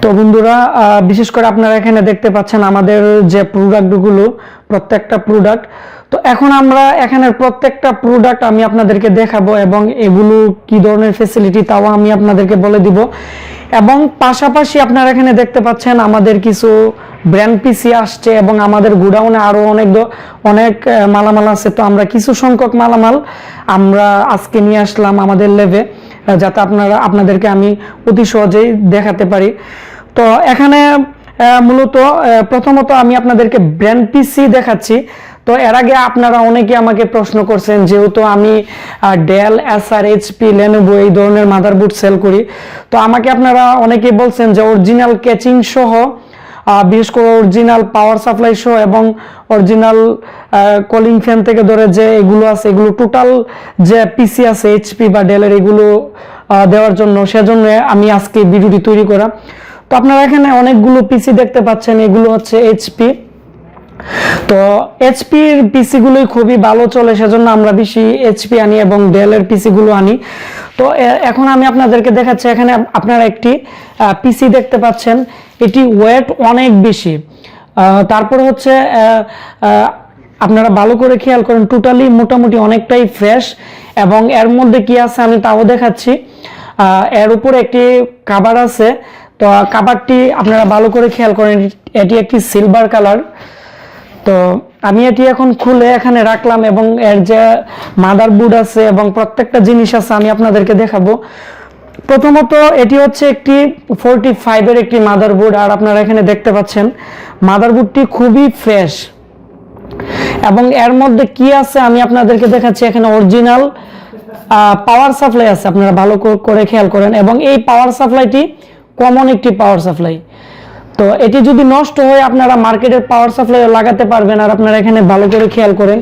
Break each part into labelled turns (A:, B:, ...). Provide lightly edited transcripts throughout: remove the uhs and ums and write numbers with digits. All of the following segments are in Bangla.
A: তো বন্ধুরা, বিশেষ করে আপনারা এখানে দেখতে পাচ্ছেন আমাদের যে প্রোডাক্টগুলো, প্রত্যেকটা প্রোডাক্ট। তো এখন আমরা এখানের প্রত্যেকটা প্রোডাক্ট আমি আপনাদেরকে দেখাবো এবং এগুলো কি ধরনের ফ্যাসিলিটি তাও আমি আপনাদেরকে বলে দিব। এবং পাশাপাশি আপনারা এখানে দেখতে পাচ্ছেন আমাদের কিছু ব্র্যান্ড পিসি আসছে এবং আমাদের গোডাউনে আরো অনেক মালামাল আছে। তো আমরা কিছু সংখ্যক মালামাল আমরা আজকে নিয়ে আসলাম আমাদের ল্যাবে, যাতে আপনাদেরকে আমি অতি সহজেই দেখাতে পারি। তো এখানে মূলত প্রথমত আমি আপনাদেরকে ব্র্যান্ড পিসি দেখাচ্ছি। তো এর আগে আপনারা অনেকে আমাকে প্রশ্ন করছেন, যেহেতু আমি ডেল, এসার, এইচপি, লেনোভো এই ধরনের মাদারবোর্ড সেল করি, তো আমাকে আপনারা অনেকে বলছেন যে অরিজিনাল ক্যাচিং সহ, বিশেষ করে অরিজিনাল পাওয়ার সাপ্লাই সহ এবং অরিজিনাল কলিং ফ্যান থেকে ধরে যে এগুলো আছে, এগুলো টোটাল যে পিসি আছে এইচপি বা ডেলের, এগুলো দেওয়ার জন্য, সেজন্য আমি আজকে ভিডিওটি তৈরি করা। তো আপনারা এখানে অনেকগুলো পিসি দেখতে পাচ্ছেন, এগুলো হচ্ছে এইচপি। তো এইচপির পিসি গুলোই খুবই ভালো চলে, সেজন্য আমরা বেশি এইচপি আনি এবং ডেলের পিসি গুলো আনি। তো এখন আমি আপনাদেরকে দেখাচ্ছি, এখানে আপনারা একটি পিসি দেখতে পাচ্ছেন, এটি ওয়েট অনেক বেশি। তারপর হচ্ছে আপনারা ভালো করে খেয়াল করেন, টোটালি মোটামুটি অনেকটাই ফ্রেশ। এবং এর মধ্যে কি আছে আমি তাও দেখাচ্ছি। এর উপরে একটি কাভার আছে, তো কাভারটি আপনারা ভালো করে খেয়াল করেন, এটি একটি সিলভার কালার। তো আমি এটি এখন খুলে এখানে রাখলাম এবং এর যে মাদারবোর্ড আছে এবং প্রত্যেকটা জিনিস আছে আমি আপনাদেরকে দেখাবো। প্রথমত এটি হচ্ছে একটি 45 এর একটি মাদারবোর্ড, আর আপনারা এখানে দেখতে পাচ্ছেন মাদারবোর্ডটি খুবই ফ্রেশ। এবং এর মধ্যে কি আছে আমি আপনাদেরকে দেখাচ্ছি, এখানে অরিজিনাল পাওয়ার সাপ্লাই আছে, আপনারা ভালো করে খেয়াল করেন। এবং এই পাওয়ার সাপ্লাইটি কমন একটি পাওয়ার সাপ্লাই। তো এটি যদি নষ্ট হয় আপনারা মার্কেটের পাওয়ার সাপ্লাই লাগাতে পারবেন। আর আপনারা এখানে ভালো করে খেয়াল করেন,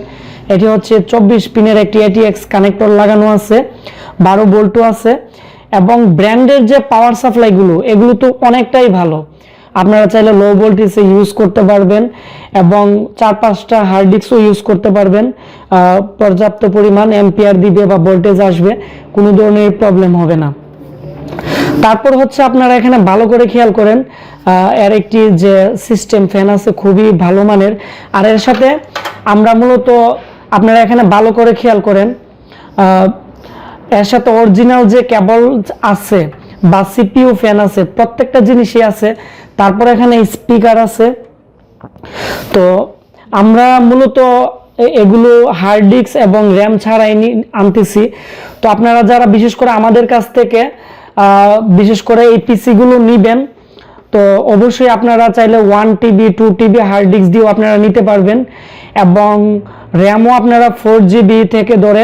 A: এটি হচ্ছে 24 পিনের একটি এটিএক্স কানেক্টর লাগানো আছে, 12 ভোল্টও আছে। এবং ব্র্যান্ডের যে পাওয়ার সাপ্লাইগুলো, এগুলো তো অনেকটাই ভালো। আপনারা চাইলে লো ভোল্টেজে ইউজ করতে পারবেন এবং 4-5টা হার্ড ডিস্কও ইউজ করতে পারবেন। পর্যাপ্ত পরিমাণ এম্পিয়ার দিবে বা ভোল্টেজ আসবে, কোনো ধরনের প্রবলেম হবে না। তারপর হচ্ছে আপনারা এখানে ভালো করে খেয়াল করেন, এর একটি যে সিস্টেম ফ্যান আছে খুবই ভালো মানের। আর এর সাথে আমরা মূলত, আপনারা এখানে ভালো করে খেয়াল করেন, এর সাথে অরিজিনাল যে কেবল আছে বা সিপিইউ ফ্যান আছে, প্রত্যেকটা জিনিসই আছে। তারপর এখানে স্পিকার আছে। তো আমরা মূলত এগুলো হার্ড ডিস্ক এবং র্যাম ছাড়াই আনতেছি। তো আপনারা যারা বিশেষ করে আমাদের কাছ থেকে বিশেষ করে এই পিসি গুলো নিবেন, তো অবশ্যই আপনারা চাইলে 1 TB 2 TB হার্ড ডিস্ক দিয়েও আপনারা নিতে পারবেন। এবং র্যামও আপনারা 4 GB থেকে ধরে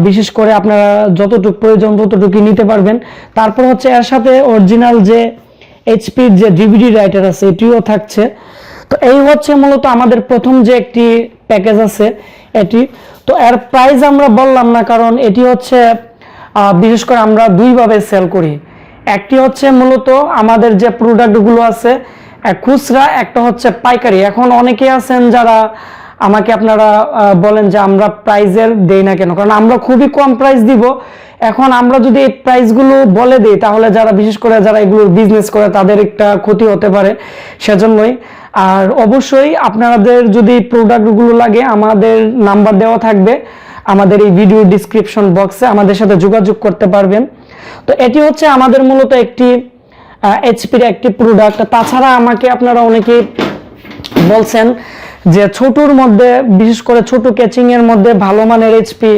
A: বিশেষ করে আপনারা যতটুকু প্রয়োজন ততটুকু নিতে পারবেন। তারপর হচ্ছে এর সাথে অরিজিনাল যে এইচপির যে ডিভিডি রাইটার আছে, এটিও থাকছে। তো এই হচ্ছে মূলত আমাদের প্রথম যে একটি প্যাকেজ আছে এটি। তো এর প্রাইস আমরা বললাম না, কারণ এটি হচ্ছে বিশেষ করে আমরা দুইভাবে সেল করি। একটি হচ্ছে মূলত আমাদের যে প্রোডাক্টগুলো আছে খুচরা, একটা হচ্ছে পাইকারি। এখন অনেকে আছেন যারা আমাকে আপনারা বলেন যে আমরা প্রাইজের দেই না কেন, কারণ আমরা খুবই কম প্রাইস দিব। এখন আমরা যদি এই প্রাইসগুলো বলে দিই, তাহলে যারা বিশেষ করে যারা এগুলোর বিজনেস করে তাদের একটা ক্ষতি হতে পারে, সেজন্যই। আর অবশ্যই আপনাদের যদি প্রোডাক্টগুলো লাগে, আমাদের নাম্বার দেওয়া থাকবে আমাদের এই ভিডিও ডিসক্রিপশন বক্সে, আমাদের সাথে যোগাযোগ করতে পারবেন। তো এটি হচ্ছে আমাদের মূলত একটি এইচপির একটি প্রোডাক্ট। তাছাড়া আমাকে আপনারা অনেকে বলছেন যে ছোটর মধ্যে, বিশেষ করে ছোট ক্যাচিং এর মধ্যে ভালো মানের এইচপি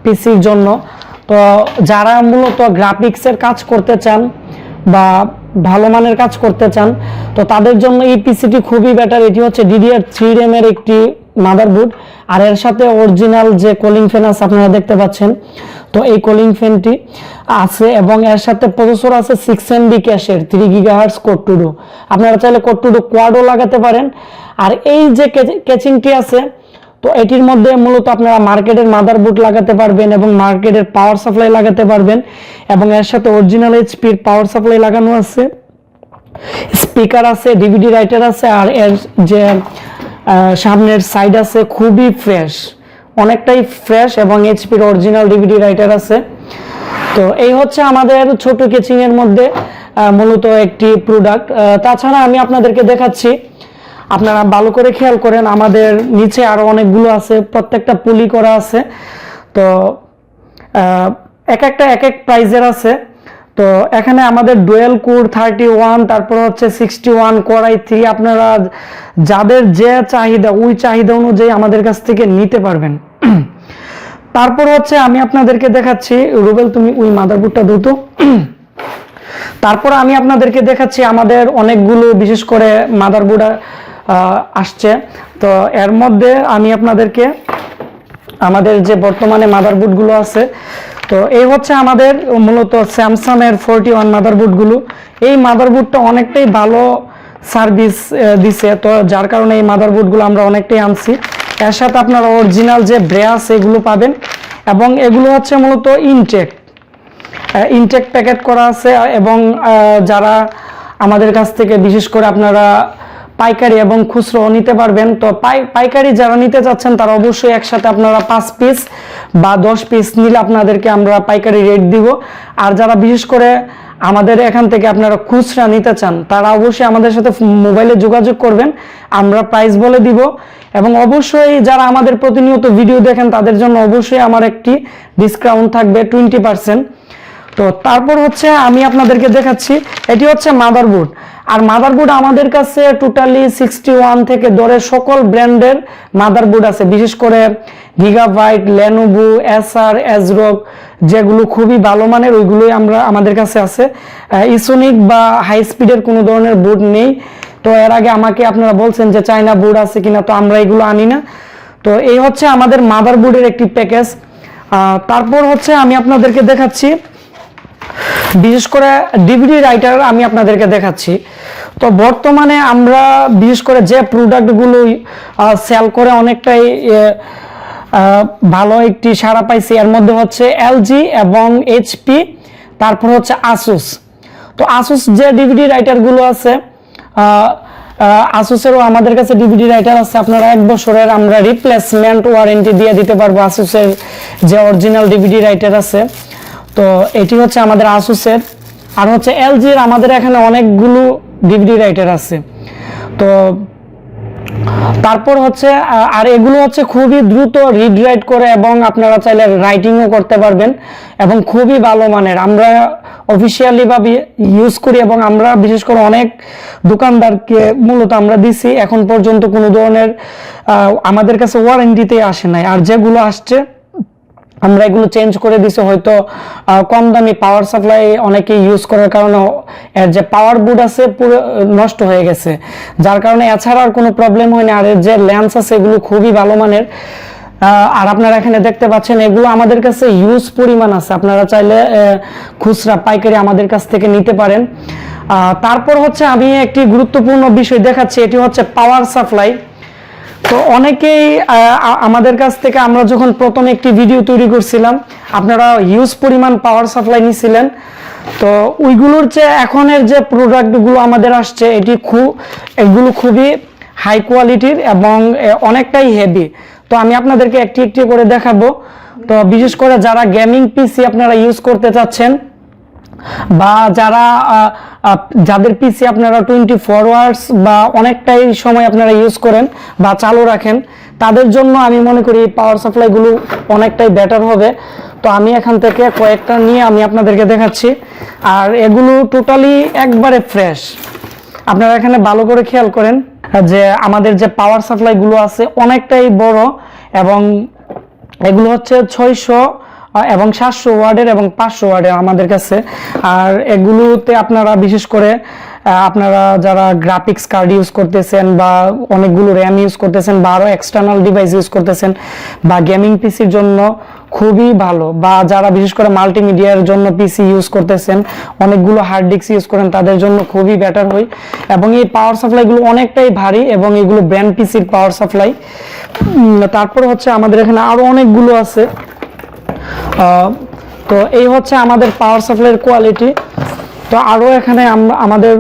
A: পিসির জন্য, তো যারা মূলত গ্রাফিক্সের কাজ করতে চান বা ভালো মানের কাজ করতে চান, তো তাদের জন্য এই পিসিটি খুবই বেটার। এটি হচ্ছে DDR3 RAM এর একটি মাদারবোর্ড, আর এর সাথে অরিজিনাল যে কুলিং ফ্যান আছে আপনারা দেখতে পাচ্ছেন, তো এই কুলিং ফ্যানটি আছে। এবং এর সাথে প্রসেসর আছে 6 MB ক্যাশের 3 GHz কোর টু ডু। আপনারা চাইলে কোর টু ডু কোয়াডও লাগাতে পারেন। আর এই যে ক্যাচিংটি আছে, তো এটির মধ্যে মূলত আপনারা মার্কেটের মাদারবোর্ড লাগাতে পারবেন এবং মার্কেটের পাওয়ার সাপ্লাই লাগাতে পারবেন। এবং এর সাথে অরিজিনাল এইচপির পাওয়ার সাপ্লাই লাগানো আছে, স্পিকার আছে, ডিভিডি রাইটার আছে। আর এর যে সামনের সাইড আছে খুবই ফ্রেশ, অনেকটাই ফ্রেশ, এবং এইচপির অরিজিনাল ডিভিডি রাইটার আছে। তো এই হচ্ছে আমাদের ছোট কেচিং এর মধ্যে মূলত একটি প্রোডাক্ট। তাছাড়া আমি আপনাদেরকে দেখাচ্ছি, আপনারা ভালো করে খেয়াল করেন, আমাদের নিচে আরো অনেকগুলো আছে, প্রত্যেকটা পুলি করা আছে। তো এক এক প্রাইজের আছে। তো এখানে আমাদের ডুয়েল কোর 31, তারপর হচ্ছে 61 কোর i3, আপনারা যাদের যে চাহিদা ওই চাহিদা অনুযায়ী আমাদের কাছ থেকে নিতে পারবেন। তারপর হচ্ছে আমি আপনাদেরকে দেখাচ্ছি, রুবেল তুমি ওই মাদারবোর্ডটা দ্রুত। তারপর আমি আপনাদেরকে দেখাচ্ছি আমাদের অনেকগুলো বিশেষ করে মাদারবোর্ড আসছে। তো এর মধ্যে আমি আপনাদেরকে আমাদের যে বর্তমানে মাদারবোর্ডগুলো আছে, তো এই হচ্ছে আমাদের মূলত স্যামসাং এর 41 মাদারবোর্ডগুলো। এই মাদারবোর্ডটা অনেকটাই ভালো সার্ভিস দিছে, তো যার কারণে এই মাদারবোর্ডগুলো আমরা অনেকটাই আনছি। এর সাথে আপনারা অরিজিনাল যে ব্রাশ এগুলো পাবেন, এবং এগুলো হচ্ছে মূলত ইনটেক প্যাকেট করা আছে। এবং যারা আমাদের কাছ থেকে বিশেষ করে আপনারা পাইকারি এবং খুচরো নিতে পারবেন। তো পাইকারি যারা নিতে চাচ্ছেন তারা অবশ্যই একসাথে আপনারা 5 পিস বা 10 পিস নিলে আপনাদেরকে আমরা পাইকারি রেট দিব। আর যারা বিশেষ করে আমাদের এখান থেকে আপনারা খুচরা নিতে চান তারা অবশ্যই আমাদের সাথে মোবাইলে যোগাযোগ করবেন, আমরা প্রাইস বলে দিব। এবং অবশ্যই যারা আমাদের প্রতিনিয়ত ভিডিও দেখেন তাদের জন্য অবশ্যই আমার একটি ডিসকাউন্ট থাকবে 20%। তো তারপর হচ্ছে আমি আপনাদেরকে দেখাচ্ছি, এটি হচ্ছে মাদারবোর্ড। আর মাদারবোর্ড আমাদের কাছে টোটালি 61 থেকে ধরে সকল ব্র্যান্ডের মাদারবোর্ড আছে, বিশেষ করে গিগাবাইট, লেনোভো, এসার, এজরক, যেগুলো খুবই ভালো মানের ওইগুলোই আমাদের কাছে আছে। ইসোনিক বা হাই স্পিডের কোনো ধরনের বোর্ড নেই। তো এর আগে আমাকে আপনারা বলছেন যে চাইনা বোর্ড আছে কিনা, তো আমরা এগুলো আনি না। তো এই হচ্ছে আমাদের মাদারবোর্ডের একটি প্যাকেজ। তারপর হচ্ছে আমি আপনাদেরকে দেখাচ্ছি বিশেষ করে ডিভিডি রাইটার আমি আপনাদেরকে দেখাচ্ছি। তো বর্তমানে আমরা বিশেষ করে যে প্রোডাক্টগুলো সেল করে অনেকটাই ভালো একটি সাড়া পাইছি, এর মধ্যে হচ্ছে এলজি এবং এইচপি, তারপর হচ্ছে আসুস। তো আসুস যে ডিভিডি রাইটারগুলো আছে, আসুসেরও আমাদের কাছে ডিভিডি রাইটার আছে। আপনারা 1 বছরের আমরা রিপ্লেসমেন্ট ওয়ারেন্টি দিয়ে দিতে পারবো আসুসের যে অরিজিনাল ডিভিডি রাইটার আছে। তো এটি হচ্ছে আমাদের আসুসের। আর হচ্ছে এলজির আমাদের এখানে অনেকগুলো ডিভিডি রাইটার আছে। তো তারপর হচ্ছে আর এগুলো হচ্ছে খুবই দ্রুত রিড রাইট করে, এবং আপনারা চাইলে রাইটিংও করতে পারবেন, এবং খুবই ভালো মানের। আমরা অফিসিয়ালি ভাবে ইউজ করি, এবং আমরা বিশেষ করে অনেক দোকানদারকে মূলত আমরা দিছি। এখন পর্যন্ত কোনো ধরনের আমাদের কাছে ওয়ারেন্টিতে আসে নাই। আর যেগুলো আসছে আমরা এগুলো চেঞ্জ করে দিছি, হয়তো কম দামি পাওয়ার সাপ্লাই অনেকে ইউজ করার কারণে এর যে পাওয়ার বোর্ড আছে পুরো নষ্ট হয়ে গেছে, যার কারণে এছাড়া আর কোনো প্রবলেম হয়নি। আর এর যে লেন্স আছে এগুলো খুবই ভালো মানের। আর আপনারা এখানে দেখতে পাচ্ছেন এগুলো আমাদের কাছে ইউজ পরিমাণ আছে, আপনারা চাইলে খুচরা পাইকারি আমাদের কাছ থেকে নিতে পারেন। তারপর হচ্ছে আমি একটি গুরুত্বপূর্ণ বিষয় দেখাচ্ছি, এটি হচ্ছে পাওয়ার সাপ্লাই। তো অনেকেই আমাদের কাছ থেকে আমরা যখন প্রথম একটি ভিডিও তৈরি করছিলাম আপনারা হিউজ পরিমাণ পাওয়ার সাপ্লাই নিছিলেন। তো ওইগুলোর যে এখনের যে প্রোডাক্টগুলো আমাদের আসছে এগুলো খুবই হাই কোয়ালিটির এবং অনেকটাই হেভি। তো আমি আপনাদেরকে একটি একটি করে দেখাবো। তো বিশেষ করে যারা গেমিং পিসি আপনারা ইউজ করতে চাচ্ছেন, বা যাদের পিসি আপনারা 24 আওয়ার্স বা অনেকটাই সময় আপনারা ইউজ করেন বা চালু রাখেন, তাদের জন্য আমি মনে করি পাওয়ার সাপ্লাইগুলো অনেকটাই বেটার হবে। তো আমি এখান থেকে কয়েকটা নিয়ে আমি আপনাদেরকে দেখাচ্ছি। আর এগুলো টোটালি একবারে ফ্রেশ। আপনারা এখানে ভালো করে খেয়াল করেন যে আমাদের যে পাওয়ার সাপ্লাইগুলো আছে অনেকটাই বড়, এবং এগুলো হচ্ছে 600 এবং 700 ওয়াটের এবং 500 ওয়াটের আমাদের কাছে। আর এগুলোতে আপনারা বিশেষ করে আপনারা যারা গ্রাফিক্স কার্ড ইউজ করতেছেন বা অনেকগুলো র্যাম ইউজ করতেছেন বা আরো এক্সটার্নাল ডিভাইস ইউজ করতেছেন বা গেমিং পিসির জন্য খুবই ভালো, বা যারা বিশেষ করে মাল্টিমিডিয়ার জন্য পিসি ইউজ করতেছেন, অনেকগুলো হার্ড ডিস্ক ইউজ করেন, তাদের জন্য খুবই বেটার হয়। এবং এই পাওয়ার সাপ্লাইগুলো অনেকটাই ভারী এবং এগুলো ব্র্যান্ড পিসির পাওয়ার সাপ্লাই। তারপর হচ্ছে আমাদের এখানে আরো অনেকগুলো আছে। তো এই হচ্ছে আমাদের পাওয়ার সাপ্লাইয়ের কোয়ালিটি। তো আরো এখানে আমাদের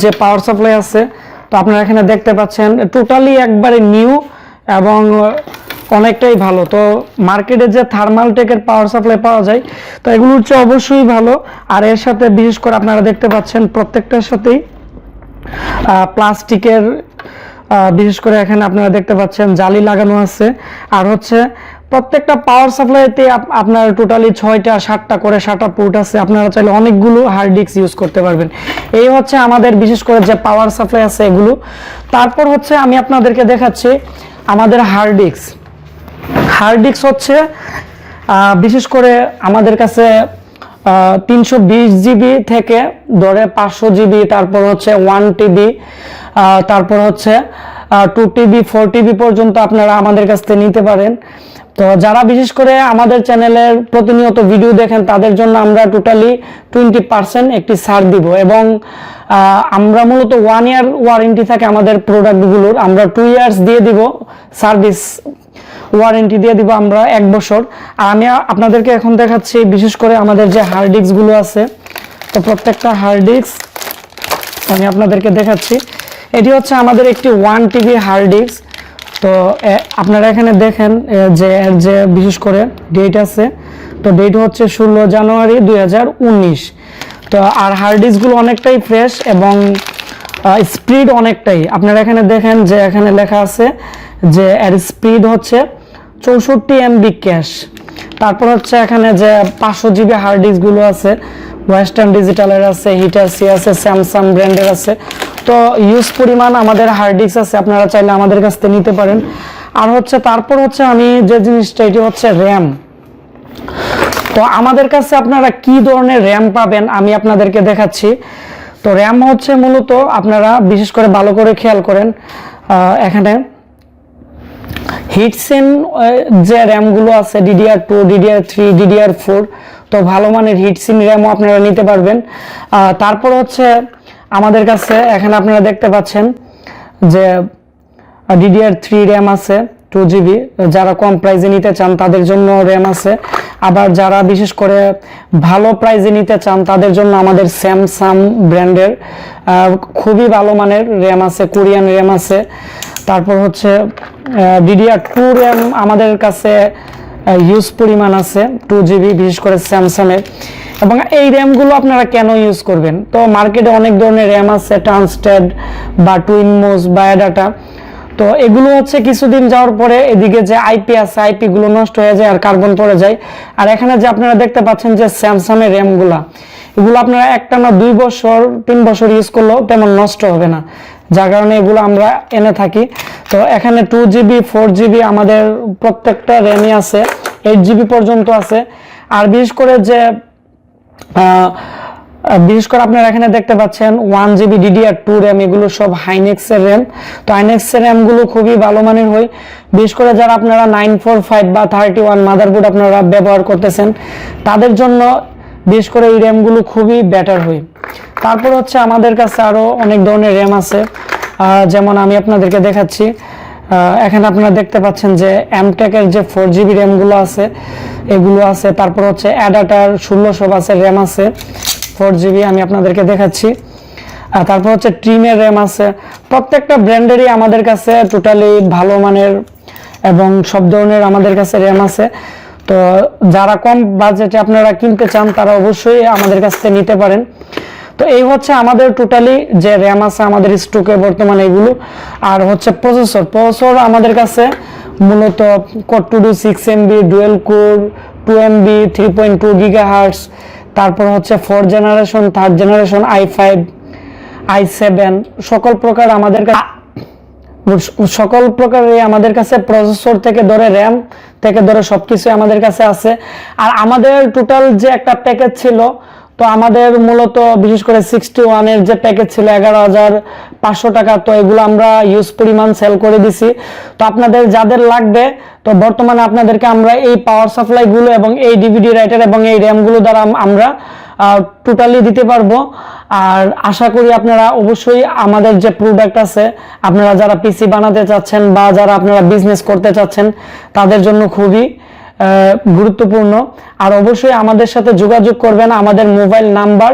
A: যে পাওয়ার সাপ্লাই আছে, তো আপনারা এখানে দেখতে পাচ্ছেন টোটালি একবারে নিউ এবং অনেকটাই ভালো। তো মার্কেটে যে থার্মালটেকের পাওয়ার সাপ্লাই পাওয়া যায়, তো এগুলো হচ্ছে অবশ্যই ভালো। আর এর সাথে বিশেষ করে আপনারা দেখতে পাচ্ছেন প্রত্যেকটার সাথেই প্লাস্টিকের, বিশেষ করে এখানে আপনারা দেখতে পাচ্ছেন জালি লাগানো আছে। আর হচ্ছে প্রত্যেকটা পাওয়ার সাপ্লাইতে আপনার টোটালি 6টা 7টা করে SATA পোর্ট আছে। আপনারা চাইলে অনেকগুলো হার্ড ডিস্ক ইউজ করতে পারবেন। এই হচ্ছে আমাদের বিশেষ করে যে পাওয়ার সাপ্লাই আছে এগুলো। তারপর হচ্ছে আমি আপনাদেরকে দেখাচ্ছি আমাদের হার্ড ডিস্ক হচ্ছে বিশেষ করে আমাদের কাছে 320 জিবি থেকে ধরে 500 জিবি, তারপর হচ্ছে 1 টিবি, তারপর হচ্ছে 2 টিবি 4 টিবি পর্যন্ত আপনারা আমাদের কাছ থেকে নিতে পারেন। তো যারা বিশেষ করে আমাদের চ্যানেলের প্রতিনিয়ত ভিডিও দেখেন তাদের জন্য আমরা টোটালি 20% একটি ছাড় দিব, এবং আমরা মূলত 1 ইয়ার ওয়ারেন্টি থাকে আমাদের প্রোডাক্টগুলোর, আমরা 2 ইয়ার্স দিয়ে দিব সার্ভিস ওয়ারেন্টি দিয়ে দিব আমরা 1 বছর। আর আমি আপনাদেরকে এখন দেখাচ্ছি বিশেষ করে আমাদের যে হার্ড ডিস্কগুলো আছে। তো প্রত্যেকটা হার্ড ডিস্ক আমি আপনাদেরকে দেখাচ্ছি। এটি হচ্ছে আমাদের একটি 1 টিবি হার্ড ডিস্ক। তো আপনারা এখানে দেখেন যে এর যে বিশেষ করে ডেট আছে, তো ডেট হচ্ছে 16 জানুয়ারি 2019। তো আর হার্ড ডিস্কগুলো অনেকটাই ফ্রেশ এবং স্পিড অনেকটাই। আপনারা এখানে দেখেন যে এখানে লেখা আছে যে এর স্পিড হচ্ছে 64 MB ক্যাশ। তারপর হচ্ছে এখানে যে 500 জিবি হার্ড ডিস্কগুলো আছে, ওয়েস্টার্ন ডিজিটালের আছে, হিটাচি আছে, স্যামসাং ব্র্যান্ডের আছে। তো ইউজ পরিমাণ আমাদের হার্ড ডিস্ক আছে, আপনারা চাইলে আমাদের কাছ থেকে নিতে পারেন। আর হচ্ছে তারপর হচ্ছে আমি যে জিনিসটা, এটি হচ্ছে র্যাম। তো আমাদের কাছে আপনারা কি ধরনের র্যাম পাবেন আমি আপনাদেরকে দেখাচ্ছি। তো র্যাম হচ্ছে মূলত আপনারা বিশেষ করে ভালো করে খেয়াল করেন, এখানে হিটসেন যে র্যামগুলো আছে DDR2, DDR3, DDR4, তো ভালো মানের হিটসিন র্যামও আপনারা নিতে পারবেন। তারপর হচ্ছে আমাদের কাছে এখানে আপনারা দেখতে পাচ্ছেন যে DDR3 র্যাম আছে 2 জিবি, যারা কম প্রাইজে নিতে চান তাদের জন্য র্যাম আছে। আবার যারা বিশেষ করে ভালো প্রাইজে নিতে চান তাদের জন্য আমাদের স্যামসাং ব্র্যান্ডের খুবই ভালো মানের র্যাম আছে, কোরিয়ান র্যাম আছে। তারপর হচ্ছে DDR2 র্যাম আমাদের কাছে ইউজ পরিমাণ আছে 2 জিবি, বিশেষ করে স্যামসাংয়ের। এবং এই র্যামগুলো আপনারা কেন ইউজ করবেন, তো মার্কেটে অনেক ধরনের র্যাম আছে, ট্রান্সটেড বা টুইনমোস বা অ্যাডাটা। তো এগুলো হচ্ছে কিছুদিন যাওয়ার পরে এদিকে যে আইপি আছে, আইপি গুলো নষ্ট হয়ে যায় আর কার্বন পড়ে যায়। আর এখানে যে আপনারা দেখতে পাচ্ছেন যে স্যামসাংয়ের র্যামগুলো, এগুলো আপনারা একটানা 2 বছর 3 বছর ইউজ করলেও তেমন নষ্ট হবে না, যার কারণে এগুলো আমরা এনে থাকি। তো এখানে 2 জিবি 4 জিবি আমাদের প্রত্যেকটা র্যামই আছে, 8 জিবি পর্যন্ত আছে। আর বিশেষ করে আপনারা এখানে দেখতে পাচ্ছেন 1 জিবি DDR2 র্যাম, এগুলো সব হাইনেক্সের র্যাম। তো হাইনেক্সের র্যামগুলো খুবই ভালো মানের হয়, বিশেষ করে যারা আপনারা 945 বা 31 মাদারবোর্ড আপনারা ব্যবহার করতেছেন তাদের জন্য বিশেষ করে এই র্যামগুলো খুবই বেটার হয়। তারপর হচ্ছে আমাদের কাছে আরো অনেক ধরনের র্যাম আছে, যেমন আমি আপনাদেরকে দেখাচ্ছি। এখানে আপনারা দেখতে পাচ্ছেন যে এমটেকের যে 4 জিবি র্যামগুলো আছে এগুলো আছে। তারপর হচ্ছে অ্যাডাটার 1600 বাসের র্যাম আছে 4 জিবি, আমি আপনাদেরকে দেখাচ্ছি। তারপর হচ্ছে ট্রিমের র্যাম আছে। প্রত্যেকটা ব্র্যান্ডেরই আমাদের কাছে টোটালি ভালো মানের এবং সব ধরনের আমাদের কাছে র্যাম আছে। তো যারা কম বাজেটে আপনারা কিনতে চান তারা অবশ্যই আমাদের কাছ থেকে নিতে পারেন। তো এই হচ্ছে আমাদের টোটালি যে র্যাম আছে আমাদের স্টকে বর্তমানে এগুলো। আর হচ্ছে প্রসেসর আমাদের কাছে মূলত core 2 6 MB, dual core 2 MB, 3.2 GHz, তারপর হচ্ছে 4th generation, 3rd generation, i5, i7 সকল প্রকার আমাদের কাছে প্রসেসর থেকে ধরে র্যাম থেকে ধরে সবকিছু আমাদের কাছে আছে। আর আমাদের টোটাল যে একটা প্যাকেজ ছিল, তো আমাদের মূলত বিশেষ করে 61 এর যে প্যাকেজ ছিল 11,500 টাকা, তো এগুলো আমরা ইউজ পরিমাণ সেল করে দিছি। তো আপনাদের যাদের লাগবে, তো বর্তমানে আপনাদেরকে আমরা এই পাওয়ার সাপ্লাই গুলো এবং এই ডিভিডি রাইটার এবং এই র্যাম গুলো দ্বারা আমরা টোটালি দিতে পারবো। আর আশা করি আপনারা অবশ্যই আমাদের যে প্রোডাক্ট আছে, আপনারা যারা পিসি বানাতে চাচ্ছেন বা যারা আপনারা বিজনেস করতে চাচ্ছেন তাদের জন্য খুবই গুরুত্বপূর্ণ। আর অবশ্যই আমাদের সাথে যোগাযোগ করবেন। আমাদের মোবাইল নাম্বার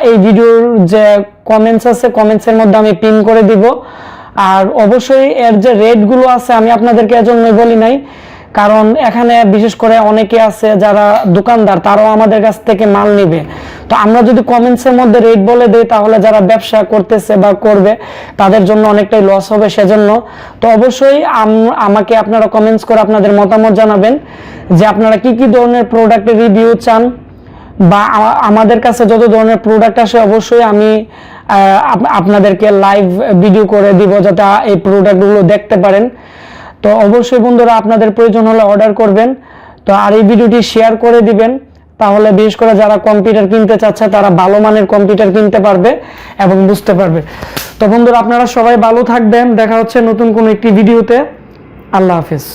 A: এই ভিডিওর যে কমেন্টস আছে, কমেন্টসের মধ্যে আমি পিন করে দিব। আর অবশ্যই এর যে রেটগুলো আছে আমি আপনাদেরকে এজন্যই বলি নাই, কারণ এখানে বিশেষ করে অনেকে আছে যারা দোকানদার, তারাও আমাদের কাছ থেকে মাল নিবে। তো আমরা যদি কমেন্টসের মধ্যে রেট বলে দিই তাহলে যারা ব্যবসা করতেছে বা করবে তাদের জন্য অনেকটাই লস হবে। সেজন্য তো অবশ্যই আমাকে আপনারা কমেন্টস করে আপনাদের মতামত জানাবেন যে আপনারা কি কি ধরনের প্রোডাক্টের রিভিউ চান, বা আমাদের কাছে যত ধরনের প্রোডাক্ট আসে অবশ্যই আমি আপনাদেরকে লাইভ ভিডিও করে দিব যাতে এই প্রোডাক্টগুলো দেখতে পারেন। তো অবশ্যই বন্ধুরা আপনাদের প্রয়োজন হলে অর্ডার করবেন। তো আর এই ভিডিওটি শেয়ার করে দিবেন, তাহলে বিশেষ করে যারা কম্পিউটার কিনতে চাচ্ছে তারা ভালো মানের কম্পিউটার কিনতে পারবে এবং বুঝতে পারবে। তো বন্ধুরা আপনারা সবাই ভালো থাকবেন, দেখা হচ্ছে নতুন কোনো একটি ভিডিওতে। আল্লাহ হাফেজ।